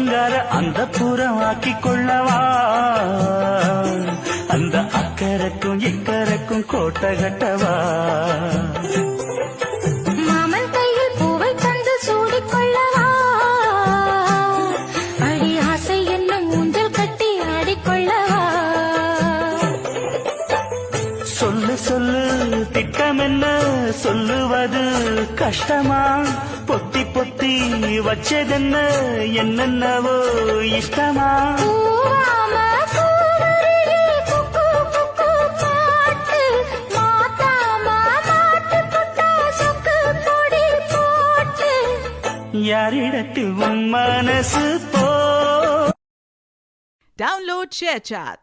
அலங்கார அந்த புறம் ஆக்கி கொள்ளவா அந்த அக்கறைக்கும் இக்கரைக்கும் கோட்டை கட்டவா மாமன் கையில் பூவை தந்து சூடிக்கொள்ளவா அடி ஆசை என்னும் ஊஞ்சல் கட்டி ஆடிக்கொள்ளவா சொல்லு சொல்லு திட்டம் என்ன சொல்லுவது கஷ்டமா பொத்தி பொத்தி வச்சதென்ன என்னென்னவோ இஷ்டமா பூவாம பூவருகே குக்கு குக்கு பாட்டு மாத்தாம மாட்டு புட்டா சொக்கு பொடி போட்டு யாரிடத்தில் உன் மனசு போ Download ShareChat.